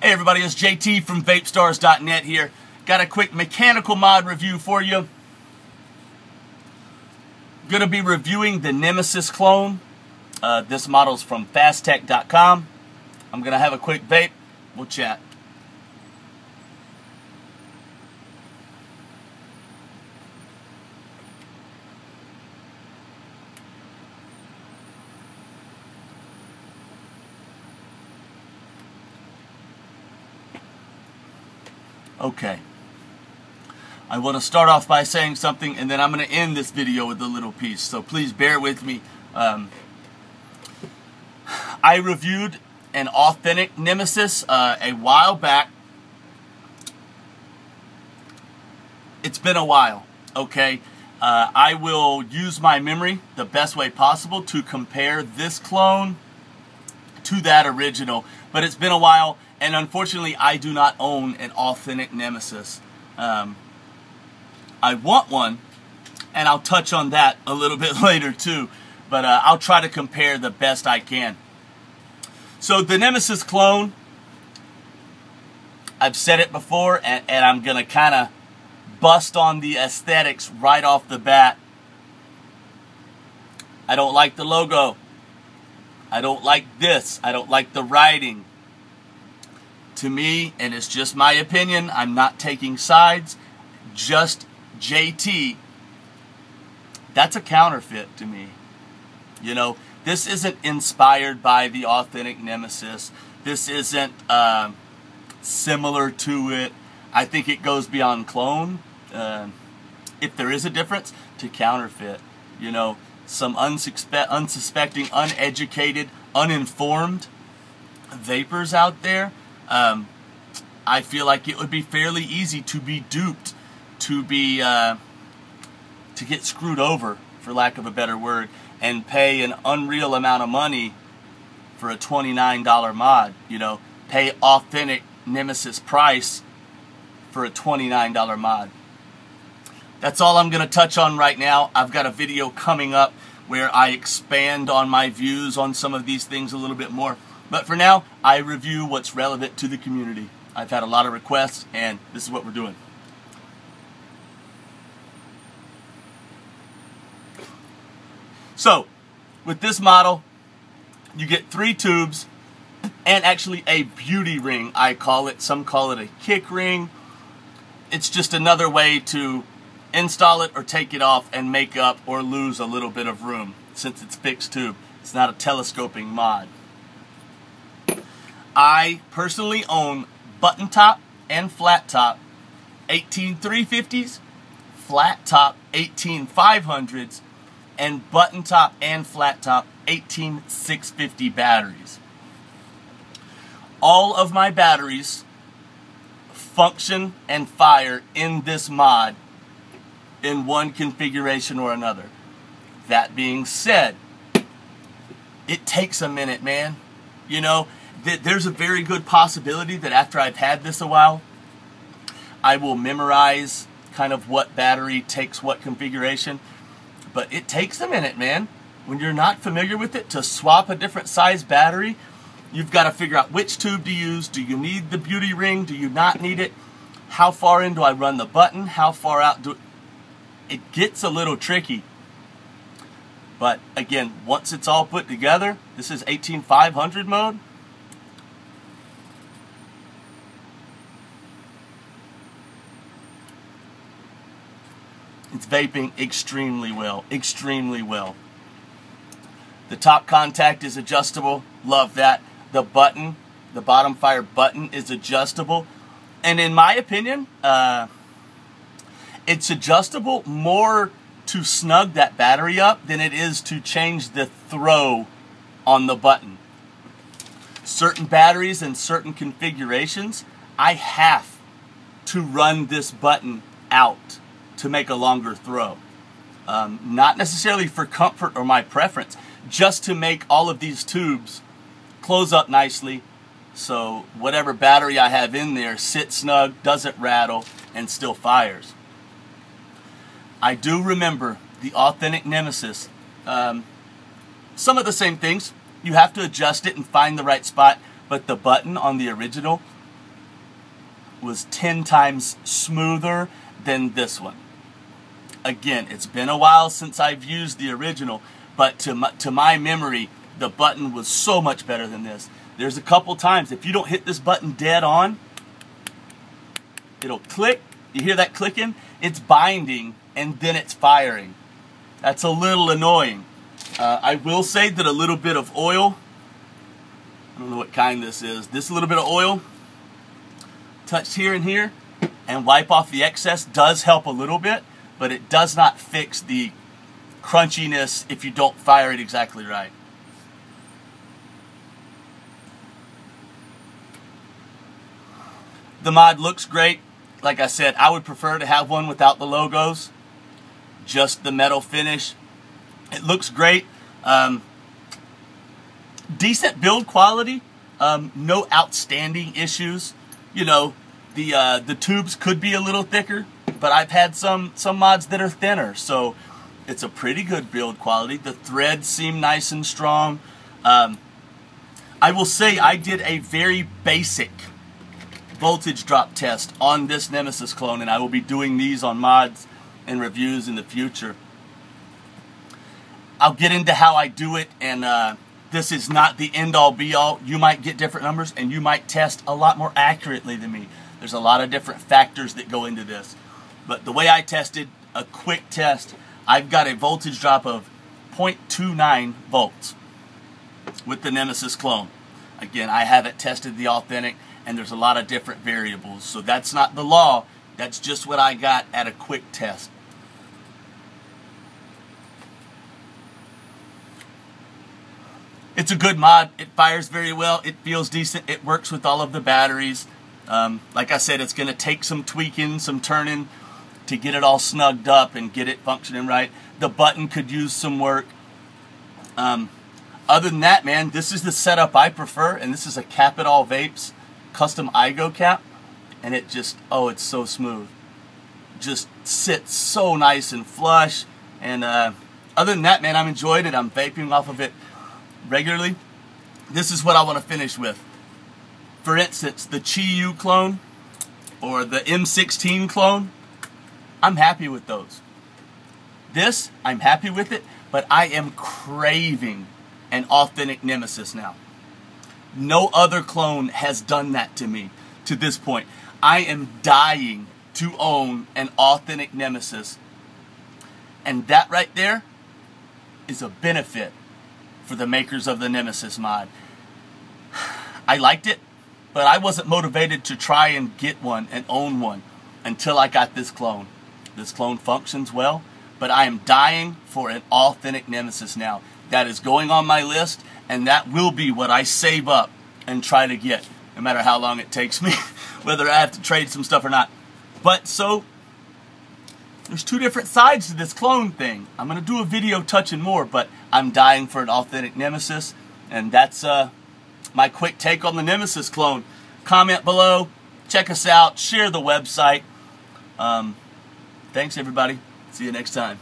Hey everybody, it's JT from Vapestars.net here. Got a quick mechanical mod review for you. Going to be reviewing the Nemesis clone. This model's from fasttech.com. I'm going to have a quick vape. We'll chat. Okay, I want to start off by saying something, and then I'm going to end this video with a little piece, so please bear with me. I reviewed an authentic Nemesis a while back. It's been a while, okay? I will use my memory the best way possible to compare this clone to that original, but it's been a while. And unfortunately, I do not own an authentic Nemesis. I want one, and I'll touch on that a little bit later too. But I'll try to compare the best I can. So the Nemesis clone, I've said it before, and I'm going to kind of bust on the aesthetics right off the bat. I don't like the logo. I don't like this. I don't like the writing. To me, and it's just my opinion, I'm not taking sides, just JT, that's a counterfeit to me. You know, this isn't inspired by the authentic Nemesis. This isn't similar to it. I think it goes beyond clone, if there is a difference, to counterfeit. You know, some unsuspecting, uneducated, uninformed vapors out there. I feel like it would be fairly easy to be duped, to get screwed over, for lack of a better word, and pay an unreal amount of money for a $29 mod. You know, pay authentic Nemesis price for a $29 mod. That's all I'm going to touch on right now. I've got a video coming up where I expand on my views on some of these things a little bit more. But for now, I review what's relevant to the community. I've had a lot of requests, and this is what we're doing. So, with this model, you get 3 tubes, and actually a beauty ring, I call it. Some call it a kick ring. It's just another way to install it or take it off and make up or lose a little bit of room, since it's fixed tube. It's not a telescoping mod. I personally own button top and flat top 18350s, flat top 18500s, and button top and flat top 18650 batteries. All of my batteries function and fire in this mod in one configuration or another. That being said, it takes a minute, man. You know, there's a very good possibility that after I've had this a while, I will memorize kind of what battery takes what configuration. But it takes a minute, man. When you're not familiar with it, to swap a different size battery, you've got to figure out which tube to use. Do you need the beauty ring? Do you not need it? How far in do I run the button? How far out do it gets a little tricky. But again, once it's all put together, this is 18500 mode. It's vaping extremely well, extremely well. The top contact is adjustable, love that. The button, the bottom fire button is adjustable. And in my opinion, it's adjustable more to snug that battery up than it is to change the throw on the button. Certain batteries and certain configurations, I have to run this button out to make a longer throw. Not necessarily for comfort or my preference, just to make all of these tubes close up nicely so whatever battery I have in there sits snug, doesn't rattle, and still fires. I do remember the authentic Nemesis. Some of the same things. You have to adjust it and find the right spot, but the button on the original was 10 times smoother than this one. Again, it's been a while since I've used the original, but to my memory, the button was so much better than this. There's a couple times, if you don't hit this button dead on, it'll click. You hear that clicking? It's binding, and then it's firing. That's a little annoying. I will say that a little bit of oil, I don't know what kind this is, this little bit of oil, touched here and here, and wipe off the excess does help a little bit, but it does not fix the crunchiness if you don't fire it exactly right. The mod looks great. Like I said, I would prefer to have one without the logos, just the metal finish. It looks great. Decent build quality. No outstanding issues. You know, the tubes could be a little thicker, but I've had some mods that are thinner, so it's a pretty good build quality. The threads seem nice and strong. I will say I did a very basic voltage drop test on this Nemesis clone, and I will be doing these on mods and reviews in the future. I'll get into how I do it, and this is not the end-all be-all. You might get different numbers, and you might test a lot more accurately than me. There's a lot of different factors that go into this. But the way I tested, a quick test, I've got a voltage drop of 0.29 volts with the Nemesis clone. Again, I haven't tested the authentic, and there's a lot of different variables. So that's not the law. That's just what I got at a quick test. It's a good mod. It fires very well. It feels decent. It works with all of the batteries. Like I said, it's going to take some tweaking, some turning to get it all snugged up and get it functioning right. The button could use some work. Other than that, man, this is the setup I prefer, and this is a Cap It All Vapes custom iGo cap, and it just, oh, it's so smooth. Just sits so nice and flush, and other than that, man, I'm enjoying it. I'm vaping off of it regularly. This is what I want to finish with. For instance, the soooo clone or the M16 clone, I'm happy with those. This, I'm happy with it, but I am craving an authentic Nemesis now. No other clone has done that to me to this point. I am dying to own an authentic Nemesis, and that right there is a benefit for the makers of the Nemesis mod. I liked it, but I wasn't motivated to try and get one and own one until I got this clone. This clone functions well, but I am dying for an authentic Nemesis now. That is going on my list, and that will be what I save up and try to get, no matter how long it takes me, whether I have to trade some stuff or not. But so, there's two different sides to this clone thing. I'm going to do a video touching more, but I'm dying for an authentic Nemesis, and that's my quick take on the Nemesis clone. Comment below, check us out, share the website. Thanks everybody. See you next time.